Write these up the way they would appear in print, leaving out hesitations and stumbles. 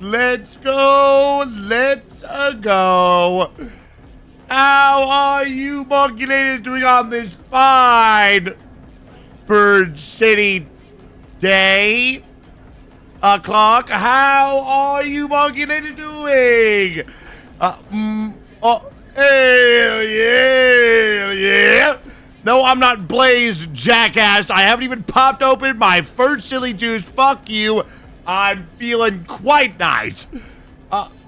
Let's go. Let's go. How are you Monkey Ladies doing on this fine Bird City day? O'clock. How are you Monkey Ladies doing? Hell yeah. No, I'm not blazed, jackass. I haven't even popped open my first silly juice. Fuck you. I'm feeling quite nice.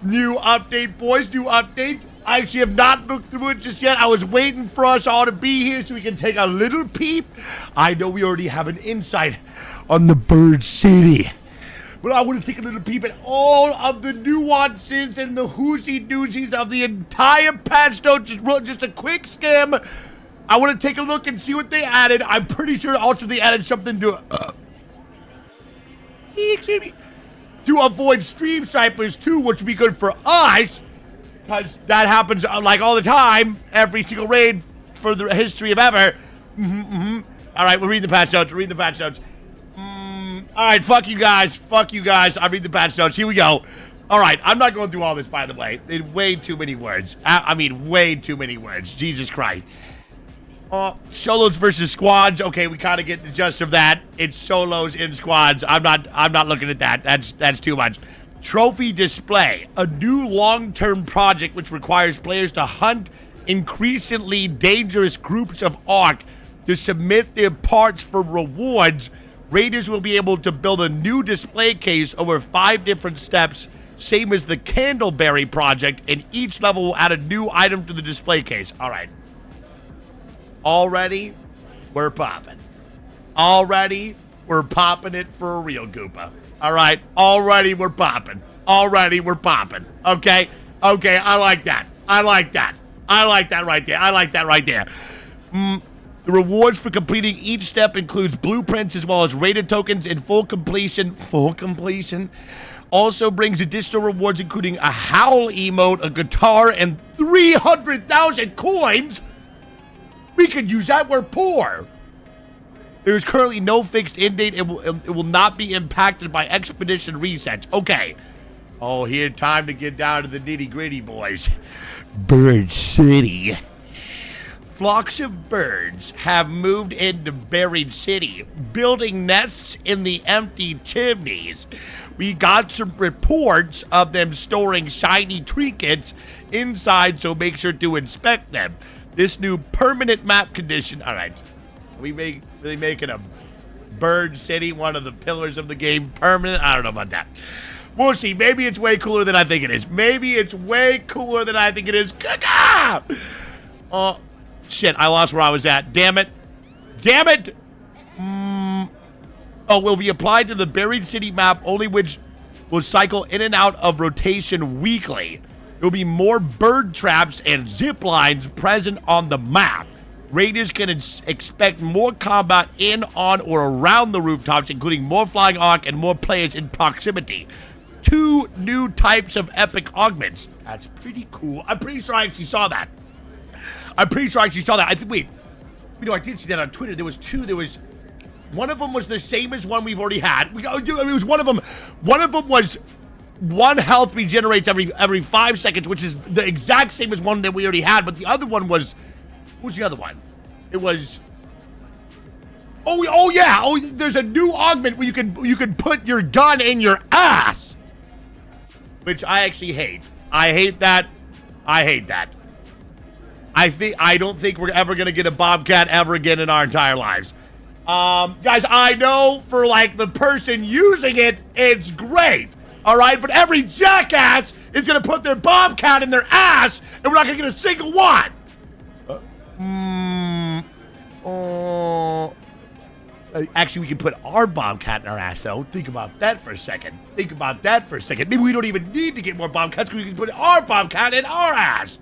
New update, boys. New update. I actually have not looked through it just yet. I was waiting for us all to be here so we can take a little peep. I know we already have an insight on the Bird City, but I want to take a little peep at all of the nuances and the whoosy-doozies of the entire patch note. Just a quick skim. I want to take a look and see what they added. I'm pretty sure also they added something to to avoid stream snipers too, which would be good for us, because that happens like all the time, every single raid for the history of ever. All right, we'll read the patch notes. All right, fuck you guys. I read the patch notes. Here we go. All right, I'm not going through all this, by the way. It's way too many words. I mean, way too many words. Jesus Christ. Solos versus squads. Okay, we kind of get the gist of that. It's solos in squads. I'm not looking at that. That's too much. Trophy display. A new long-term project which requires players to hunt increasingly dangerous groups of Ark to submit their parts for rewards. Raiders will be able to build a new display case over 5 different steps, same as the Candleberry project, and each level will add a new item to the display case. All right. Already, we're popping. Already, we're popping it for a real Goopa. All right. Already, we're popping. Okay. I like that right there. The rewards for completing each step includes blueprints as well as rated tokens in full completion. Also brings additional rewards including a howl emote, a guitar, and 300,000 coins. We could use that. We're poor. There is currently no fixed end date. It will not be impacted by expedition resets. Okay. Oh, here, time to get down to the nitty-gritty, boys. Bird City. Flocks of birds have moved into Buried City, building nests in the empty chimneys. We got some reports of them storing shiny trinkets inside, so make sure to inspect them. This new permanent map condition. All right. Are we really making a Bird City one of the pillars of the game permanent? I don't know about that. We'll see. Maybe it's way cooler than I think it is. Oh, shit. I lost where I was at. Damn it. Oh, will be applied to the Buried City map, only which will cycle in and out of rotation weekly. There will be more bird traps and zip lines present on the map. Raiders can expect more combat in, on, or around the rooftops, including more flying Ark and more players in proximity. 2 new types of epic augments. That's pretty cool. I'm pretty sure I actually saw that. I think, wait. I did see that on Twitter. There was 2. One of them was the same as one we've already had. It was one of them. One of them was 1 health regenerates every 5 seconds, which is the exact same as one that we already had. But the other one was, what was the other one? It was, oh yeah, there's a new augment where you can put your gun in your ass, which I actually hate. I hate that. I don't think we're ever gonna get a Bobcat ever again in our entire lives. Guys, I know for like the person using it, it's great. All right, but every jackass is going to put their Bobcat in their ass, and we're not going to get a single one. Actually, we can put our Bobcat in our ass, though. Think about that for a second. Maybe we don't even need to get more Bobcats because we can put our Bobcat in our ass.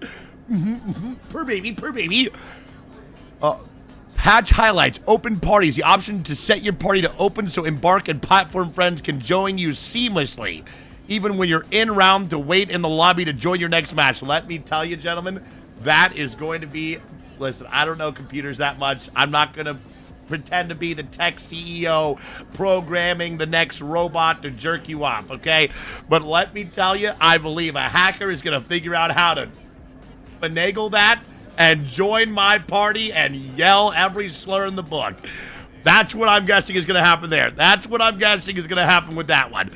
Per baby. Patch highlights, open parties, the option to set your party to open so Embark and platform friends can join you seamlessly, even when you're in round to wait in the lobby to join your next match. Let me tell you, gentlemen, that is going to be, listen, I don't know computers that much. I'm not going to pretend to be the tech CEO programming the next robot to jerk you off, okay? But let me tell you, I believe a hacker is going to figure out how to finagle that and join my party and yell every slur in the book. That's what I'm guessing is going to happen there. That's what I'm guessing is going to happen with that one.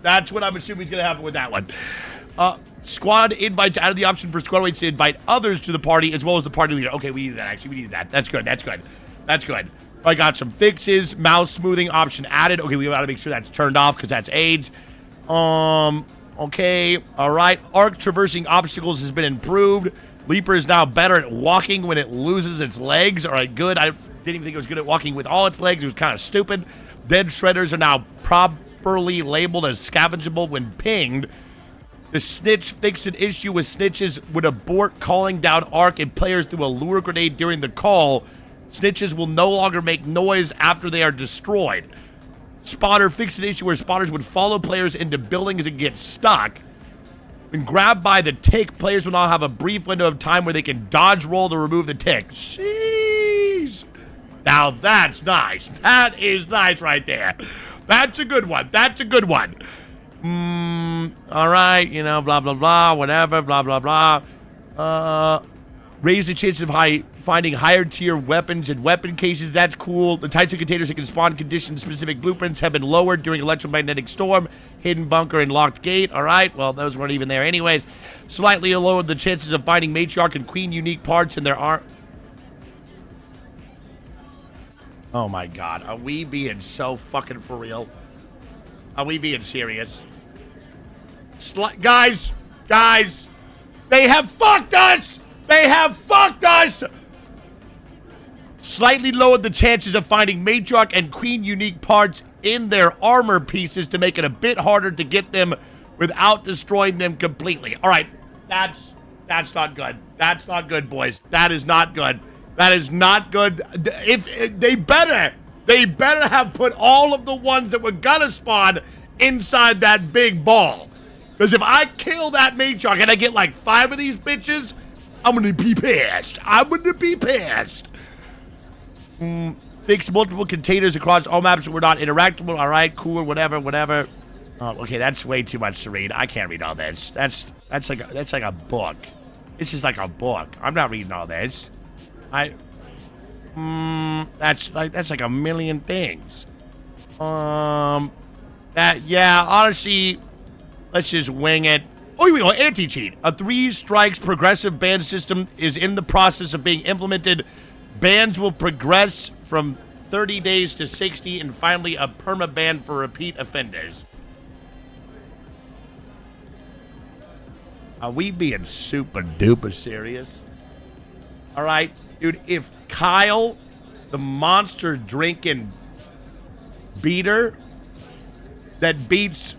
That's what I'm assuming is going to happen with that one. Squad invites added the option for squad mates to invite others to the party as well as the party leader. Okay, we need that, actually. We need that. That's good. That's good. That's good. I got some fixes. Mouse smoothing option added. Okay, we got to make sure that's turned off because that's AIDS. Okay. All right. Arc traversing obstacles has been improved. Leaper is now better at walking when it loses its legs. All right, good. I didn't even think it was good at walking with all its legs. It was kind of stupid. Dead shredders are now properly labeled as scavengeable when pinged. The snitch fixed an issue with snitches would abort calling down Arc if players threw a lure grenade during the call. Snitches will no longer make noise after they are destroyed. Spotter fixed an issue where spotters would follow players into buildings and get stuck. When grabbed by the tick, players will now have a brief window of time where they can dodge roll to remove the tick. Sheesh. Now that's nice. That is nice right there. That's a good one. That's a good one. All right, you know, blah, blah, blah, whatever, blah, blah, blah. Raise the chance of finding higher tier weapons and weapon cases. That's cool. The types of containers that can spawn condition-specific blueprints have been lowered during electromagnetic storm, hidden bunker, and locked gate. All right, well, those weren't even there anyways. Slightly lowered the chances of finding matriarch and queen unique parts in their arm. Oh, my God. Are we being so fucking for real? Are we being serious? Guys, they have fucked us! They have fucked us! Slightly lowered the chances of finding matriarch and queen unique parts in their armor pieces to make it a bit harder to get them without destroying them completely. All right, that's not good. That's not good, boys. That is not good. That is not good. If they better have put all of the ones that were gonna spawn inside that big ball. Because if I kill that matriarch and I get like 5 of these bitches, I'm going to be pissed. I'm going to be pissed. Fix multiple containers across all maps that were not interactable. All right, cool, whatever. Okay, that's way too much to read. I can't read all this. That's like a book. This is like a book. I'm not reading all this. That's like a million things. Yeah, honestly, let's just wing it. Oh, here we go. Anti-cheat. A 3 strikes progressive ban system is in the process of being implemented. Bans will progress from 30 days to 60, and finally a perma-ban for repeat offenders. Are we being super duper serious? All right, dude, if Kyle, the monster drinking beater that beats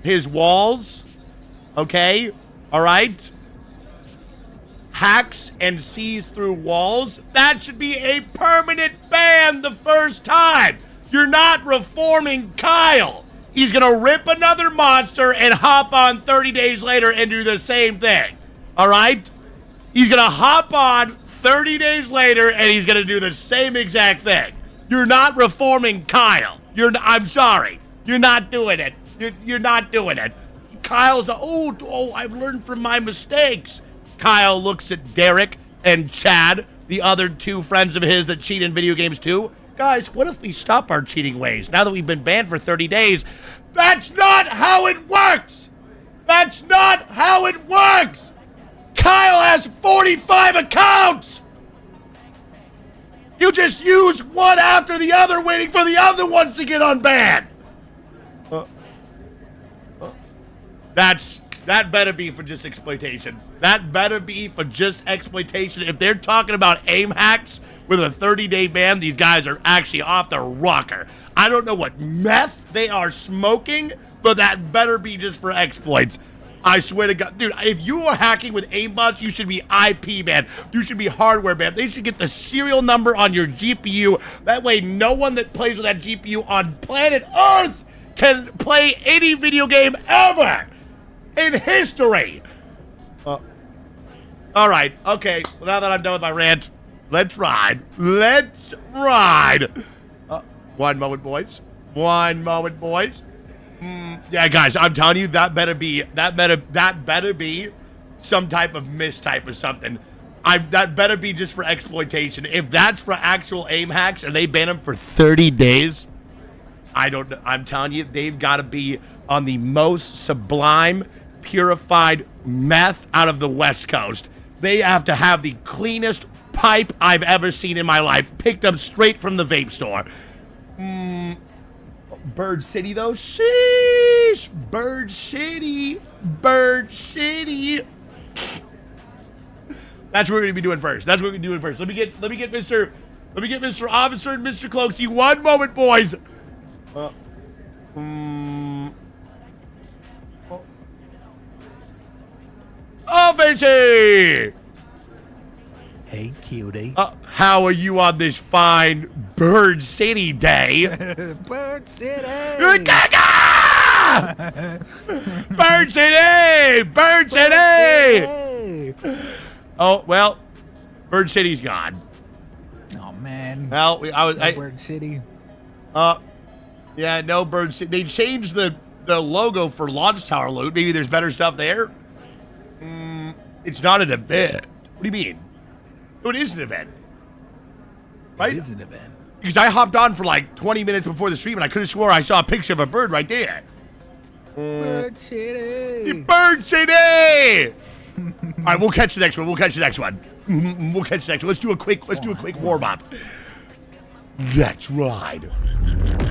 his walls, okay, all right, hacks and sees through walls, that should be a permanent ban the first time. You're not reforming Kyle. He's gonna rip another monster and hop on 30 days later and do the same thing, all right? He's gonna hop on 30 days later and he's gonna do the same exact thing. You're not reforming Kyle. I'm sorry. You're not doing it. You're not doing it. Kyle's I've learned from my mistakes. Kyle looks at Derek and Chad, the other 2 friends of his that cheat in video games too. Guys, what if we stop our cheating ways now that we've been banned for 30 days? That's not how it works! That's not how it works! Kyle has 45 accounts! You just use one after the other waiting for the other ones to get unbanned! That better be for just exploitation. That better be for just exploitation. If they're talking about aim hacks with a 30-day ban, these guys are actually off the rocker. I don't know what meth they are smoking, but that better be just for exploits. I swear to God. Dude, if you are hacking with aimbots, you should be IP banned. You should be hardware banned. They should get the serial number on your GPU. That way, no one that plays with that GPU on planet Earth can play any video game ever in history. All right. Okay. Well, now that I'm done with my rant, Let's ride. Let's ride. One moment, boys. One moment, boys. Yeah, guys, I'm telling you, that better be some type of mistype or something. That better be just for exploitation. If that's for actual aim hacks and they ban them for 30 days, I'm telling you, they've got to be on the most sublime, purified meth out of the West Coast. They have to have the cleanest pipe I've ever seen in my life, picked up straight from the vape store. Bird City, though. Sheesh. Bird City. Bird City. That's what we're gonna be doing first. That's what we're doing first. Let me get Mr. Officer and Mr. Cloaksy. One moment, boys. Officer! Hey, cutie. How are you on this fine Bird City day? Bird City! Bird City! Bird City! Oh, well, Bird City's gone. Oh, man. Well, Bird City. Yeah, no Bird City. They changed the logo for Launch Tower loot. Maybe there's better stuff there. It's not an event. What do you mean? No, it is an event. Right? It is an event. Because I hopped on for like 20 minutes before the stream and I could have swore I saw a picture of a bird right there. Bird City. Bird City! All right, we'll catch the next one. We'll catch the next one. Let's do a quick warm up. Let's ride.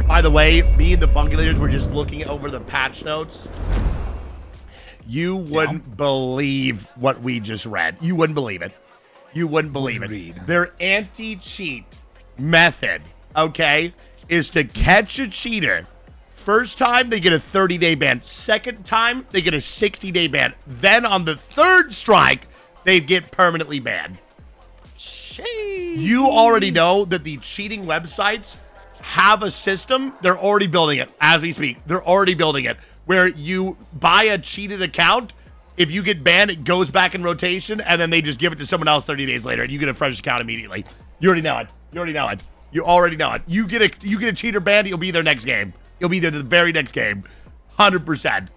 By the way, me and the Bungulators were just looking over the patch notes. You wouldn't believe what we just read. You wouldn't believe it. You wouldn't believe it. Their anti-cheat method, okay, is to catch a cheater. First time, they get a 30-day ban. Second time, they get a 60-day ban. Then on the third strike, they get permanently banned. Sheesh. You already know that the cheating websites have a system. They're already building it as we speak. They're already building it where you buy a cheated account. If you get banned, it goes back in rotation, and then they just give it to someone else 30 days later, and you get a fresh account immediately. You already know it. You already know it. You already know it. You get a cheater banned, you'll be there next game. You'll be there the very next game. 100%.